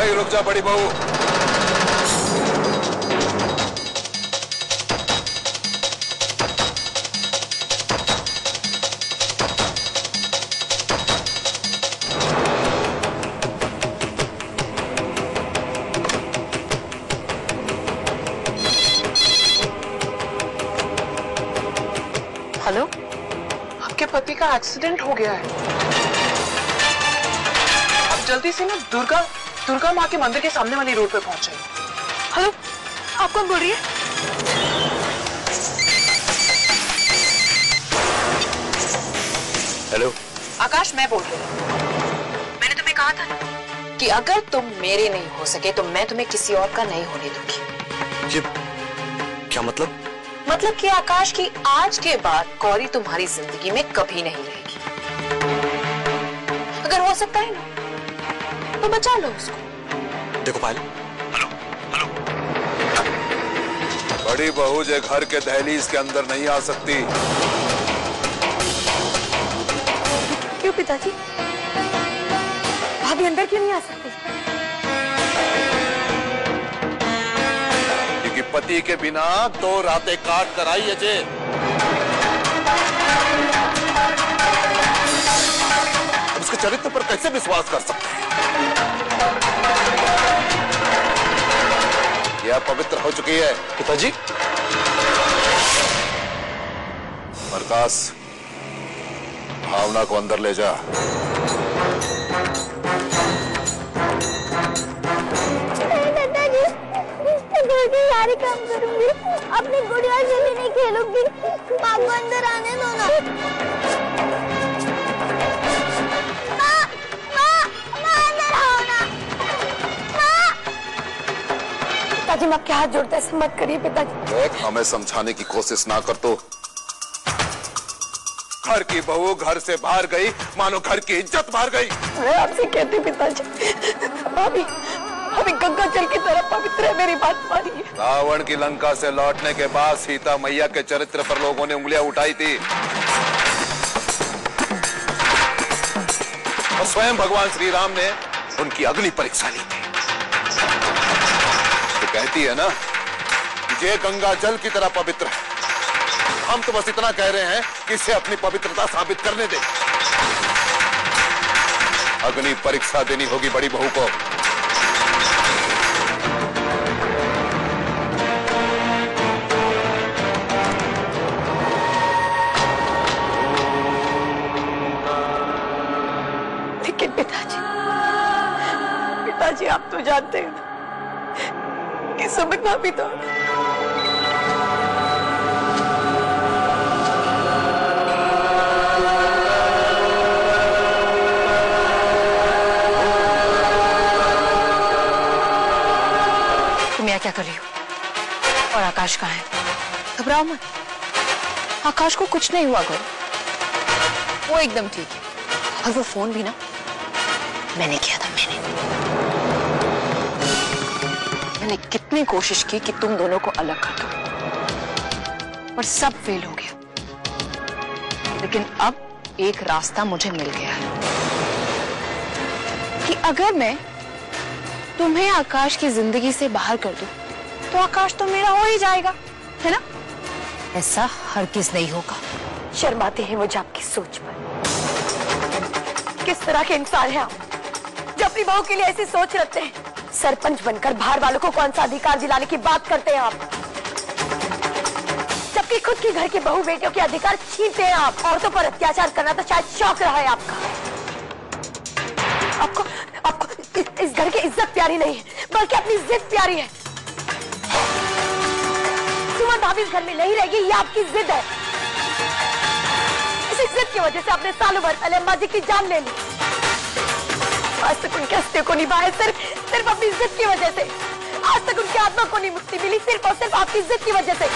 भाई रुक जा बड़ी बहू। हेलो, आपके पति का एक्सीडेंट हो गया है। आप जल्दी से ना दुर्गा माँ के मंदिर के सामने वाली रोड पे पहुंच जाइए। हेलो, आप कौन बोल रही है? हेलो आकाश, मैं बोल रही हूँ। मैंने तुम्हें कहा था कि अगर तुम मेरे नहीं हो सके तो मैं तुम्हें किसी और का नहीं होने दूंगी। ये क्या मतलब? मतलब कि आकाश की आज के बाद गौरी तुम्हारी जिंदगी में कभी नहीं रहेगी। अगर हो सकता है ना तो बचा लो उसको। देखो पायल। Hello hello. बड़ी बहू जे घर के दहलीज के अंदर नहीं आ सकती। क्यों पिताजी? भाभी अंदर क्यों नहीं आ सकती? क्योंकि पति के बिना 2 रातें काट कर आई अजय। उसके चरित्र पर कैसे विश्वास कर सकते हैं? यह पवित्र हो चुकी है। पिताजी। प्रकाश, भावना को अंदर ले जा। सारे काम करूंगी, अपनी गुड़िया से भी नहीं खेलूंगी। माँ को अंदर आने दो ना। माँ अंदर आओ ना। पिताजी, मैं क्या हाथ जोड़ते ऐसे मत करिए पिताजी। देख, हमें समझाने की कोशिश ना कर तो। घर की बहू घर से बाहर गई, मानो घर की इज्जत बाहर गई। मैं आपसे कहती पिताजी, अभी गंगा जल की तरह पवित्र है, मेरी बात मानिए। रावण की लंका से लौटने के बाद सीता मैया के चरित्र पर लोगों ने उंगलियां उठाई थी और स्वयं भगवान श्री राम ने उनकी अग्नि परीक्षा ली थी। तो कहती है ना कि ये गंगा जल की तरह पवित्र है। हम तो बस इतना कह रहे हैं कि इसे अपनी पवित्रता साबित करने दे। अग्नि परीक्षा देनी होगी बड़ी बहू को। लेकिन पिताजी आप तो जानते हैं कि सुमित भाभी तो तुम यहाँ क्या कर रही हो? और आकाश कहाँ है? घबराओ मत, आकाश को कुछ नहीं हुआ करो, वो एकदम ठीक है। और वो फोन भी ना मैंने किया था। मैंने कितनी कोशिश की कि तुम दोनों को अलग कर दो, पर सब फेल हो गया। लेकिन अब एक रास्ता मुझे मिल गया है कि अगर मैं तुम्हें आकाश की जिंदगी से बाहर कर दूं, तो आकाश तो मेरा हो ही जाएगा, है ना? ऐसा हरगिज नहीं होगा। शर्माते हैं मुझे आपकी सोच पर। किस तरह के इंसान हैं आप जो अपनी बहू के लिए ऐसी सोच रखते हैं? सरपंच बनकर बाहर वालों को कौन सा अधिकार दिलाने की बात करते हैं आप, जबकि खुद की घर की बहू बेटियों के अधिकार छीनते हैं आप। औरतों पर अत्याचार करना तो शायद शौक रहा है आपका। आपको इस घर की इज्जत प्यारी नहीं है, बल्कि अपनी जिद प्यारी है। सुमन भाभी इस घर में नहीं रहेगी, ये आपकी जिद है। इस जिद की वजह से आपने सालों भर पहले अम्मा जी की जान ले ली। आज तक उनके हस्ते को निभाए सिर्फ अपनी जिद की वजह से। आज तक उनकी आत्मा को नहीं मुक्ति मिली, सिर्फ और सिर्फ आपकी जिद की वजह से।